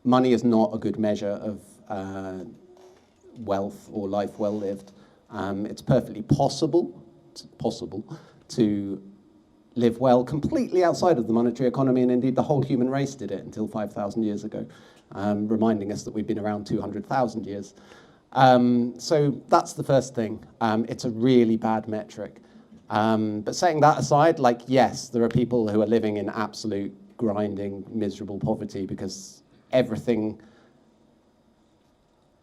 money is not a good measure of wealth or life well lived. It's perfectly possible to live well completely outside of the monetary economy, and indeed the whole human race did it until 5,000 years ago, reminding us that we've been around 200,000 years. So that's the first thing. It's a really bad metric. But setting that aside, like, yes, there are people who are living in absolute grinding, miserable poverty because everything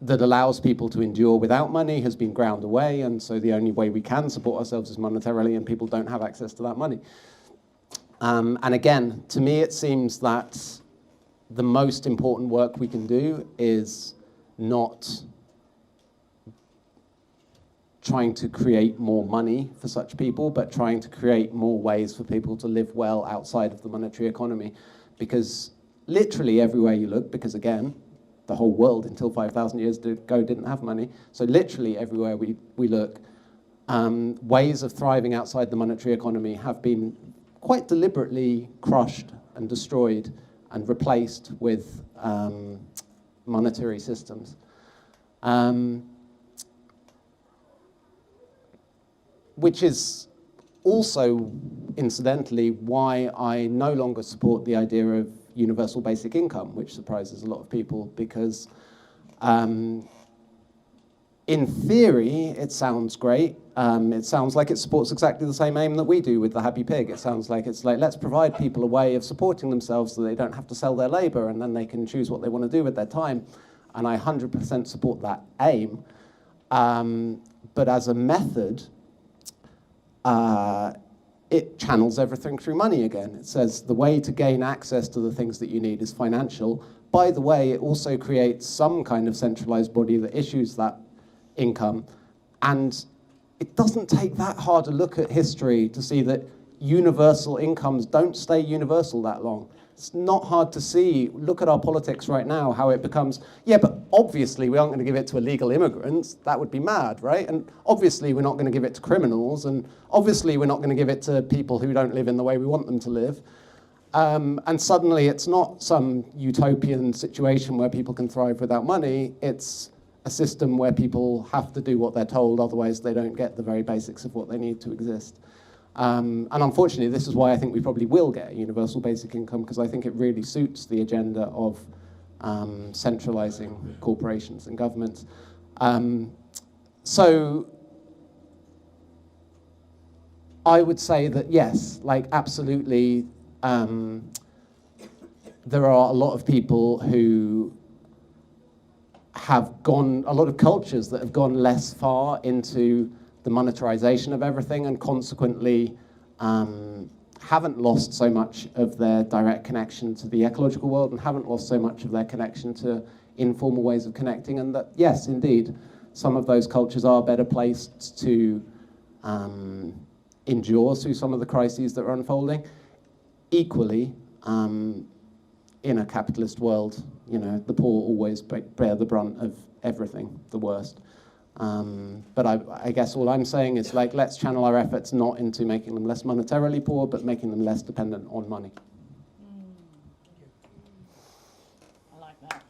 that allows people to endure without money has been ground away, and so the only way we can support ourselves is monetarily, and people don't have access to that money. And again, to me it seems that the most important work we can do is not trying to create more money for such people, but trying to create more ways for people to live well outside of the monetary economy. Because literally everywhere you look, because again, the whole world until 5,000 years ago didn't have money, so literally everywhere we look, ways of thriving outside the monetary economy have been quite deliberately crushed and destroyed and replaced with monetary systems. Which is also, incidentally, why I no longer support the idea of universal basic income, which surprises a lot of people, because in theory, it sounds great. It sounds like it supports exactly the same aim that we do with the Happy Pig. It sounds like it's like, let's provide people a way of supporting themselves so they don't have to sell their labor, and then they can choose what they want to do with their time. And I 100% support that aim. But as a method, it channels everything through money again. It says the way to gain access to the things that you need is financial. By the way, it also creates some kind of centralized body that issues that income. And it doesn't take that hard a look at history to see that universal incomes don't stay universal that long. It's not hard to see. Look at our politics right now, how it becomes, yeah, but obviously we aren't going to give it to illegal immigrants. That would be mad, right? And obviously we're not going to give it to criminals, and obviously we're not going to give it to people who don't live in the way we want them to live. And suddenly it's not some utopian situation where people can thrive without money. It's a system where people have to do what they're told, otherwise they don't get the very basics of what they need to exist. And unfortunately, this is why I think we probably will get a universal basic income, because I think it really suits the agenda of centralizing corporations and governments. So I would say that yes, like absolutely, there are a lot of people who have gone, a lot of cultures that have gone less far into the monetarization of everything, and consequently haven't lost so much of their direct connection to the ecological world, and haven't lost so much of their connection to informal ways of connecting. And that, yes, indeed, some of those cultures are better placed to endure through some of the crises that are unfolding. Equally, in a capitalist world, you know, the poor always bear the brunt of everything, the worst. But I guess all I'm saying is, like, let's channel our efforts not into making them less monetarily poor, but making them less dependent on money. I like that.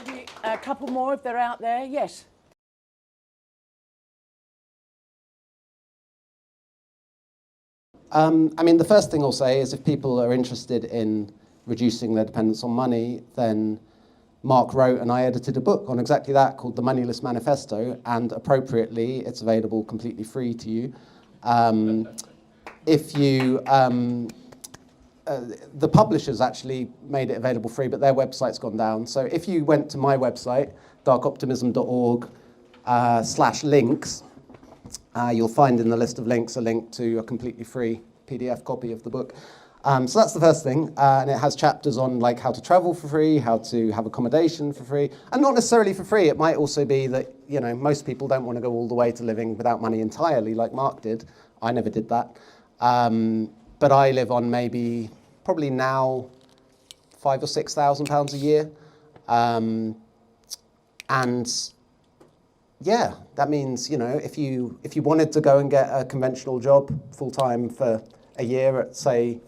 Maybe a couple more if they're out there. Yes. I mean, the first thing I'll say is if people are interested in reducing their dependence on money, then Mark wrote and I edited a book on exactly that called The Moneyless Manifesto, and appropriately, it's available completely free to you. If you, the publishers actually made it available free, but their website's gone down. So if you went to my website, darkoptimism.org/links, you'll find in the list of links a link to a completely free PDF copy of the book. So that's the first thing, and it has chapters on like how to travel for free, how to have accommodation for free, and not necessarily for free. It might also be that, you know, most people don't want to go all the way to living without money entirely, like Mark did. I never did that, but I live on probably now £5,000 or £6,000 a year, and yeah, that means, you know, if you wanted to go and get a conventional job full time for a year at, say,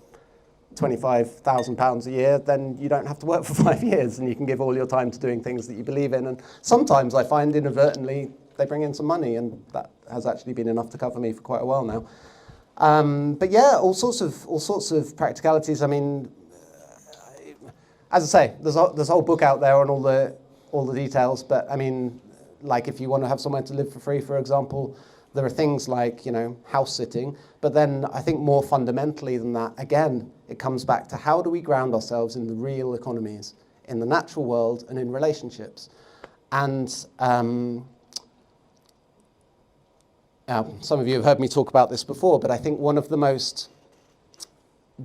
£25,000 a year, then you don't have to work for 5 years and you can give all your time to doing things that you believe in. And sometimes I find inadvertently they bring in some money, and that has actually been enough to cover me for quite a while now. But yeah, all sorts of practicalities. I mean, as I say, there's a whole book out there on all the details. But I mean, like if you want to have somewhere to live for free, for example, there are things like, you know, house sitting. But then I think more fundamentally than that, again, it comes back to how do we ground ourselves in the real economies, in the natural world and in relationships. And some of you have heard me talk about this before, but I think one of the most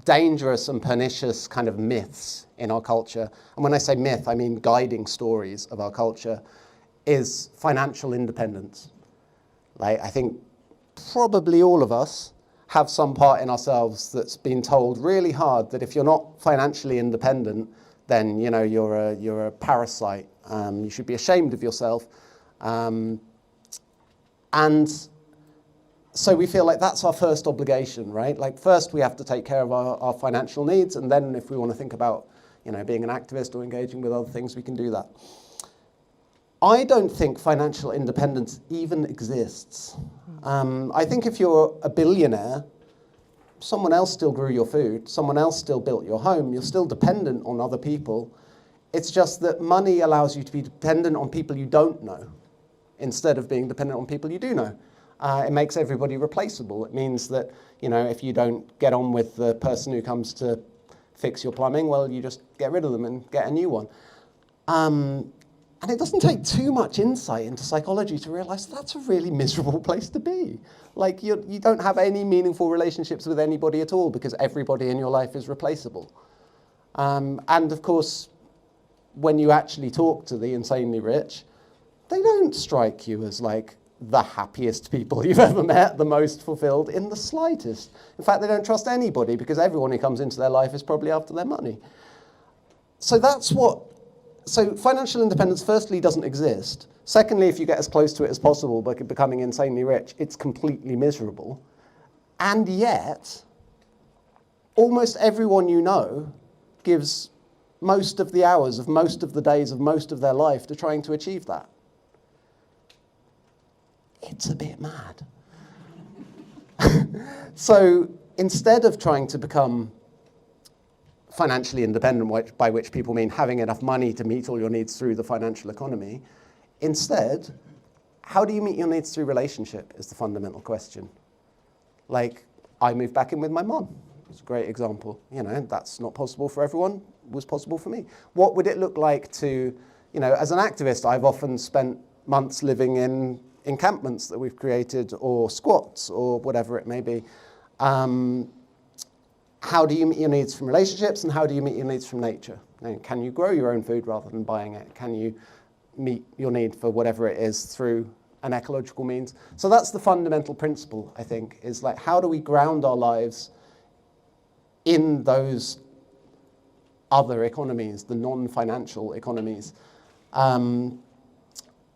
dangerous and pernicious kind of myths in our culture, and when I say myth, I mean guiding stories of our culture, is financial independence. Like, I think probably all of us have some part in ourselves that's been told really hard that if you're not financially independent, then you know you're a parasite. You should be ashamed of yourself, and so we feel like that's our first obligation, right? Like first we have to take care of our financial needs, and then if we want to think about, you know, being an activist or engaging with other things, we can do that. I don't think financial independence even exists. I think if you're a billionaire, someone else still grew your food, someone else still built your home, you're still dependent on other people. It's just that money allows you to be dependent on people you don't know, instead of being dependent on people you do know. It makes everybody replaceable. It means that, you know, if you don't get on with the person who comes to fix your plumbing, well, you just get rid of them and get a new one. And it doesn't take too much insight into psychology to realize that's a really miserable place to be. Like, you don't have any meaningful relationships with anybody at all because everybody in your life is replaceable. And of course, when you actually talk to the insanely rich, they don't strike you as like the happiest people you've ever met, the most fulfilled in the slightest. In fact, they don't trust anybody because everyone who comes into their life is probably after their money. So so financial independence, firstly, doesn't exist. Secondly, if you get as close to it as possible by becoming insanely rich, it's completely miserable. And yet, almost everyone you know gives most of the hours of most of the days of most of their life to trying to achieve that. It's a bit mad. So instead of trying to become financially independent, by which people mean having enough money to meet all your needs through the financial economy, instead, how do you meet your needs through relationship is the fundamental question. Like, I moved back in with my mom. It's a great example. You know, that's not possible for everyone, was possible for me. What would it look like to, you know, as an activist, I've often spent months living in encampments that we've created, or squats, or whatever it may be. How do you meet your needs from relationships, and how do you meet your needs from nature? Now, can you grow your own food rather than buying it? Can you meet your need for whatever it is through an ecological means? So that's the fundamental principle, I think, is like, how do we ground our lives in those other economies, the non-financial economies? And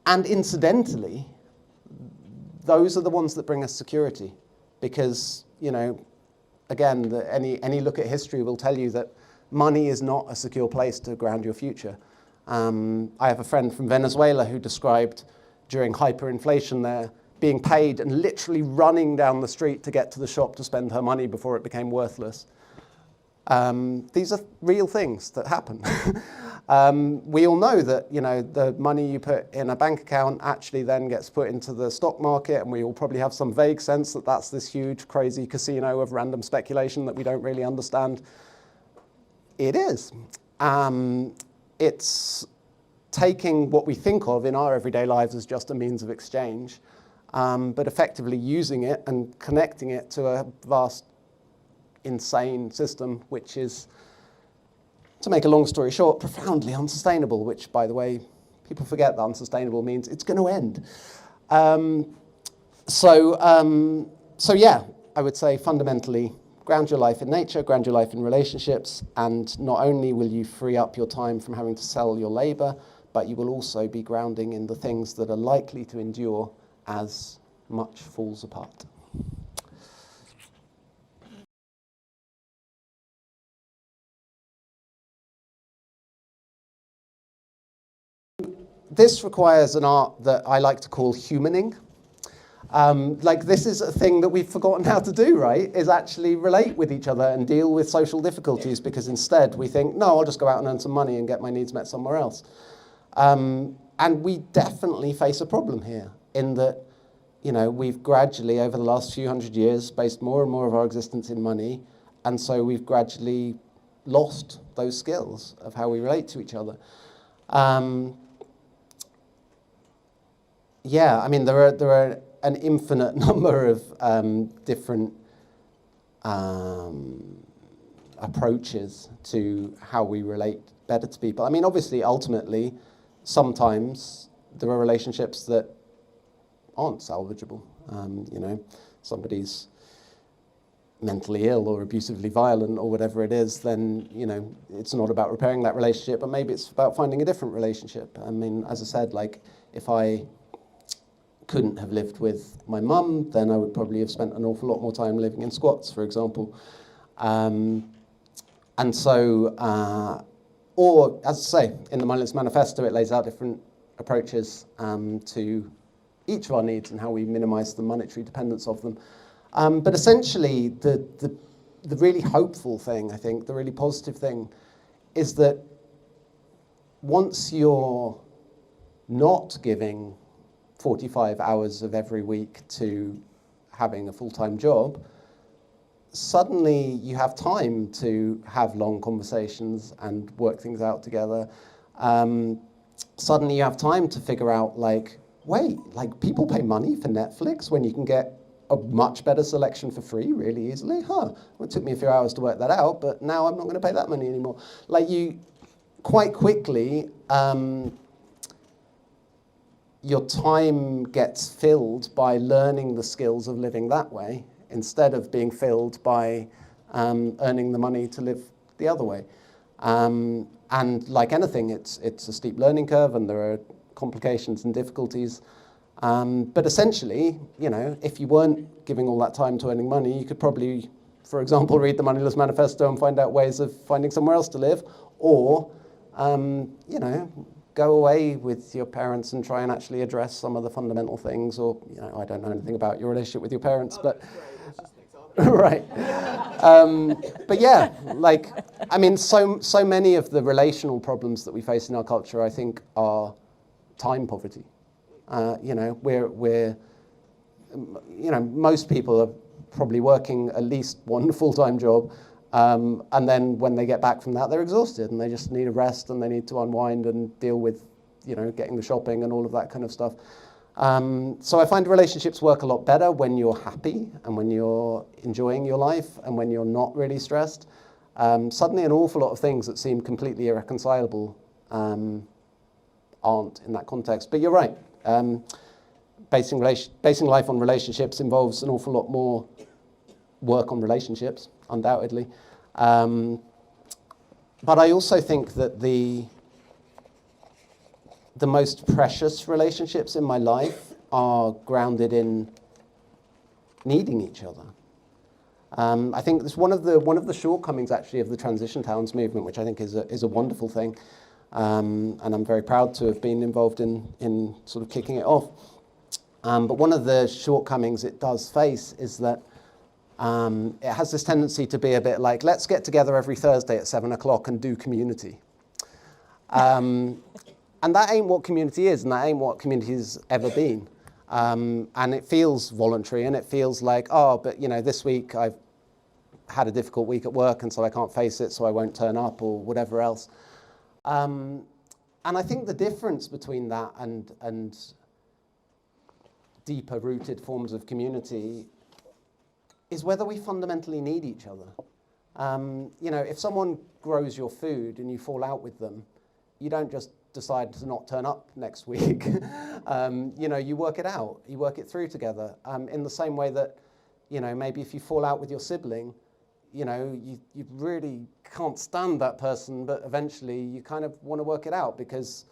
incidentally, those are the ones that bring us security, because, you know, again, any look at history will tell you that money is not a secure place to ground your future. I have a friend from Venezuela who described during hyperinflation there being paid and literally running down the street to get to the shop to spend her money before it became worthless. These are real things that happen. We all know that, you know, the money you put in a bank account actually then gets put into the stock market, and we all probably have some vague sense that that's this huge, crazy casino of random speculation that we don't really understand. It is. It's taking what we think of in our everyday lives as just a means of exchange, but effectively using it and connecting it to a vast, insane system, which is, to make a long story short, profoundly unsustainable, which, by the way, people forget that unsustainable means it's going to end. So yeah, I would say fundamentally, ground your life in nature, ground your life in relationships, and not only will you free up your time from having to sell your labor, but you will also be grounding in the things that are likely to endure as much falls apart. this requires an art that I like to call humaning. Like, this is a thing that we've forgotten how to do, right? Is actually relate with each other and deal with social difficulties, because instead we think, no, I'll just go out and earn some money and get my needs met somewhere else. And we definitely face a problem here in that, you know, we've gradually, over the last few hundred years, based more and more of our existence in money, and so we've gradually lost those skills of how we relate to each other. Yeah, I mean, there are an infinite number of different approaches to how we relate better to people. I mean, obviously, ultimately, sometimes there are relationships that aren't salvageable. You know, somebody's mentally ill or abusively violent or whatever it is, then, you know, it's not about repairing that relationship, but maybe it's about finding a different relationship. I mean, as I said, like, if I couldn't have lived with my mum, then I would probably have spent an awful lot more time living in squats, for example. And so, or as I say, in the Mindless Manifesto, it lays out different approaches to each of our needs and how we minimize the monetary dependence of them. But essentially, the really hopeful thing, I think, the really positive thing, is that once you're not giving 45 hours of every week to having a full-time job, suddenly you have time to have long conversations and work things out together. Suddenly you have time to figure out, like, wait, like, people pay money for Netflix when you can get a much better selection for free really easily? Well, it took me a few hours to work that out, but now I'm not going to pay that money anymore. Like, you quite quickly, your time gets filled by learning the skills of living that way instead of being filled by earning the money to live the other way. And like anything, it's a steep learning curve, and there are complications and difficulties. But essentially, you know, if you weren't giving all that time to earning money, you could probably, for example, read the Moneyless Manifesto and find out ways of finding somewhere else to live, or, you know, go away with your parents and try and actually address some of the fundamental things. Or, you know, I don't know anything about your relationship with your parents, but right. But yeah, like, I mean, so many of the relational problems that we face in our culture, I think, are time poverty. You know, we're, you know, most people are probably working at least one full-time job, and then when they get back from that, they're exhausted and they just need a rest and they need to unwind and deal with, you know, getting the shopping and all of that kind of stuff. So I find relationships work a lot better when you're happy and when you're enjoying your life and when you're not really stressed. Suddenly an awful lot of things that seem completely irreconcilable aren't in that context. But you're right. Basing life on relationships involves an awful lot more work on relationships, undoubtedly. But I also think that the most precious relationships in my life are grounded in needing each other. I think it's one of the shortcomings, actually, of the Transition Towns movement, which I think is a wonderful thing. And I'm very proud to have been involved in sort of kicking it off. But one of the shortcomings it does face is that it has this tendency to be a bit like, let's get together every Thursday at 7 o'clock and do community. And that ain't what community is, and that ain't what community's ever been. And it feels voluntary, and it feels like, oh, but, you know, this week I've had a difficult week at work, and so I can't face it, so I won't turn up, or whatever else. And I think the difference between that and deeper rooted forms of community is whether we fundamentally need each other. You know, if someone grows your food and you fall out with them, you don't just decide to not turn up next week. You know, you work it out, you work it through together. In the same way that, you know, maybe if you fall out with your sibling, you know, you really can't stand that person, but eventually you kind of want to work it out because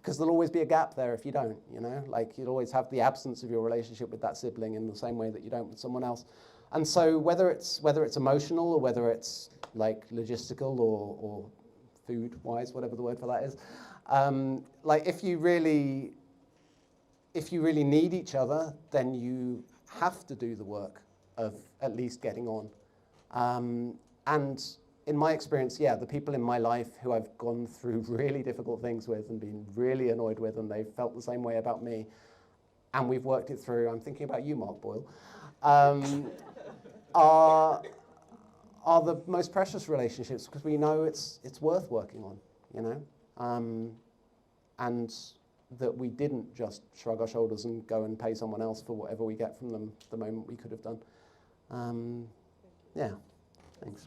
there'll always be a gap there if you don't, you know? Like, you'll always have the absence of your relationship with that sibling in the same way that you don't with someone else. And so whether it's emotional or whether it's like logistical or food-wise, whatever the word for that is. Like if you really need each other, then you have to do the work of at least getting on. And in my experience, yeah, the people in my life who I've gone through really difficult things with and been really annoyed with, and they've felt the same way about me, and we've worked it through, I'm thinking about you, Mark Boyle, are the most precious relationships because we know it's worth working on, you know? And that we didn't just shrug our shoulders and go and pay someone else for whatever we get from them the moment we could have done. Yeah, thanks.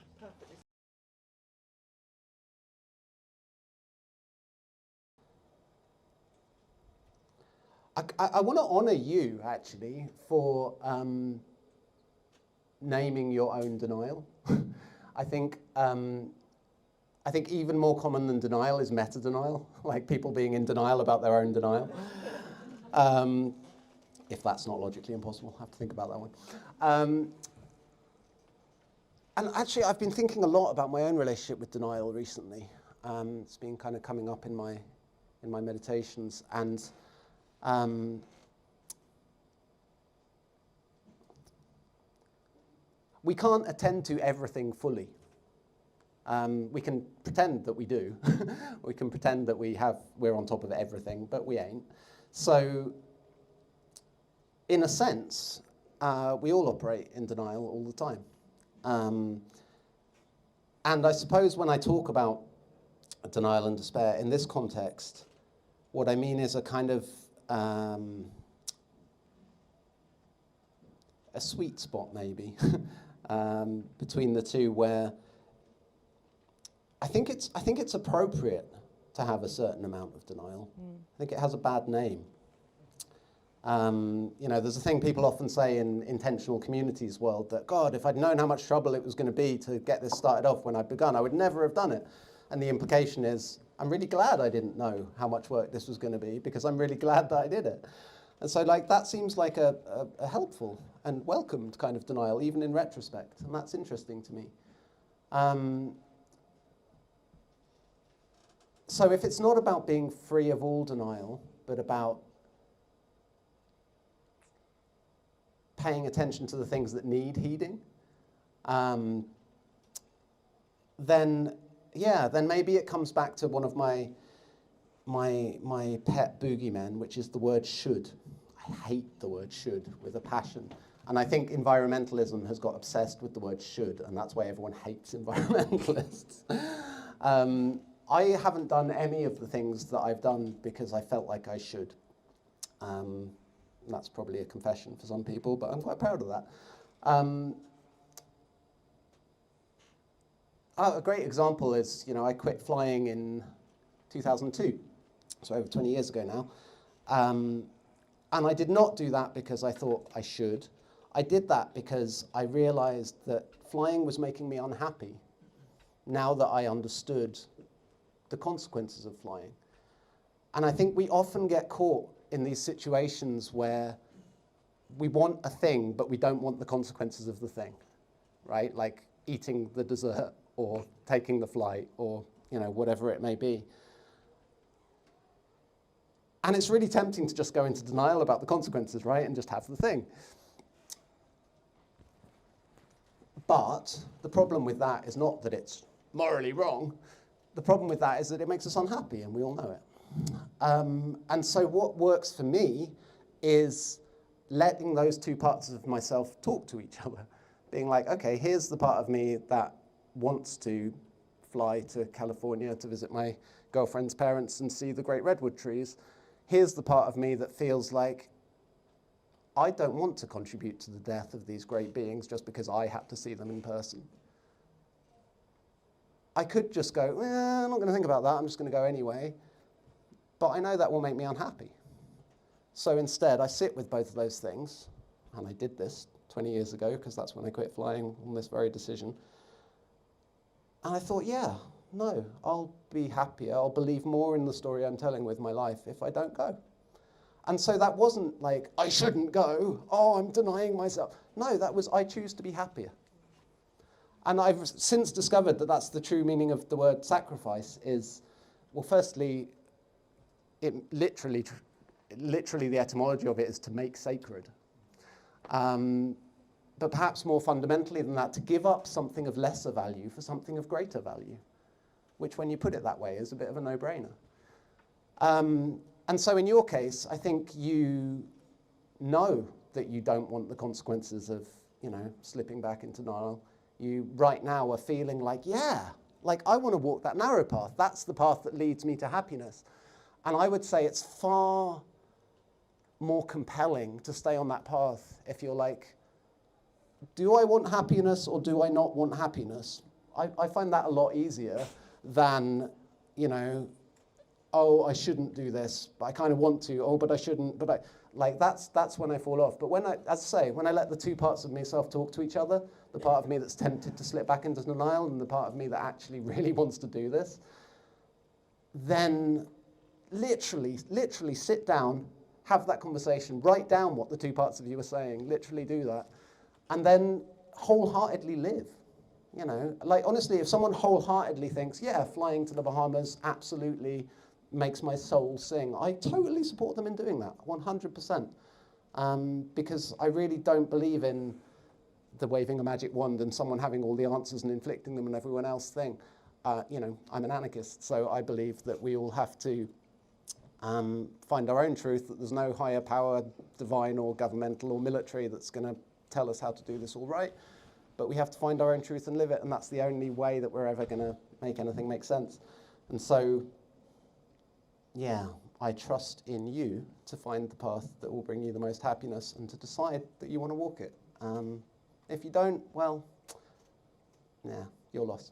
I want to honour you, actually, for naming your own denial. I think even more common than denial is meta-denial, like people being in denial about their own denial. If that's not logically impossible, I have to think about that one. And actually, I've been thinking a lot about my own relationship with denial recently. It's been kind of coming up in my meditations, and we can't attend to everything fully. We can pretend that we do. We can pretend that we're on top of everything, but we ain't. So, in a sense, we all operate in denial all the time. And I suppose when I talk about denial and despair in this context, what I mean is a kind of a sweet spot, maybe, between the two, where I think it's appropriate to have a certain amount of denial. I think it has a bad name. You know, there's a thing people often say in intentional communities world that, God, if I'd known how much trouble it was going to be to get this started off when I'd begun, I would never have done it. And the implication is, I'm really glad I didn't know how much work this was going to be, because I'm really glad that I did it. And so, like, that seems like a helpful and welcomed kind of denial, even in retrospect, and that's interesting to me. So if it's not about being free of all denial, but about paying attention to the things that need heeding, then maybe it comes back to one of my pet boogeymen, which is the word should. I hate the word should with a passion. And I think environmentalism has got obsessed with the word should, and that's why everyone hates environmentalists. I haven't done any of the things that I've done because I felt like I should. That's probably a confession for some people, but I'm quite proud of that. A great example is, you know, I quit flying in 2002, so over 20 years ago now. And I did not do that because I thought I should. I did that because I realized that flying was making me unhappy now that I understood the consequences of flying. And I think we often get caught in these situations where we want a thing, but we don't want the consequences of the thing, right? Like eating the dessert or taking the flight or, you know, whatever it may be. And it's really tempting to just go into denial about the consequences, right? And just have the thing. But the problem with that is not that it's morally wrong. The problem with that is that it makes us unhappy, and we all know it. And so what works for me is letting those two parts of myself talk to each other. Being like, okay, here's the part of me that wants to fly to California to visit my girlfriend's parents and see the great redwood trees. Here's the part of me that feels like I don't want to contribute to the death of these great beings just because I had to see them in person. I could just go, I'm not going to think about that, I'm just going to go anyway. But I know that will make me unhappy. So instead, I sit with both of those things, and I did this 20 years ago, because that's when I quit flying on this very decision. And I thought, yeah, no, I'll be happier, I'll believe more in the story I'm telling with my life if I don't go. And so that wasn't like, I shouldn't go, oh, I'm denying myself. No, that was, I choose to be happier. And I've since discovered that that's the true meaning of the word sacrifice is, well, firstly, it literally the etymology of it is to make sacred. But perhaps more fundamentally than that, to give up something of lesser value for something of greater value, which when you put it that way is a bit of a no-brainer. And so in your case, I think you know that you don't want the consequences of, slipping back into denial. You right now are feeling like, yeah, like I want to walk that narrow path. That's the path that leads me to happiness. And I would say it's far more compelling to stay on that path if you're like, do I want happiness or do I not want happiness? I find that a lot easier than, oh, I shouldn't do this, but I kind of want to, oh, but I shouldn't, but that's when I fall off. But when I let the two parts of myself talk to each other, the part of me that's tempted to slip back into denial and the part of me that actually really wants to do this, then literally sit down, have that conversation, write down what the two parts of you are saying, literally do that, and then wholeheartedly live. Honestly, if someone wholeheartedly thinks, yeah, flying to the Bahamas absolutely makes my soul sing, I totally support them in doing that, 100%. Because I really don't believe in the waving a magic wand and someone having all the answers and inflicting them on everyone else thing. I'm an anarchist, so I believe that we all have to find our own truth, that there's no higher power, divine or governmental or military, that's going to tell us how to do this all right. But we have to find our own truth and live it, and that's the only way that we're ever going to make anything make sense. And so, yeah, I trust in you to find the path that will bring you the most happiness and to decide that you want to walk it. If you don't, well, yeah, your loss.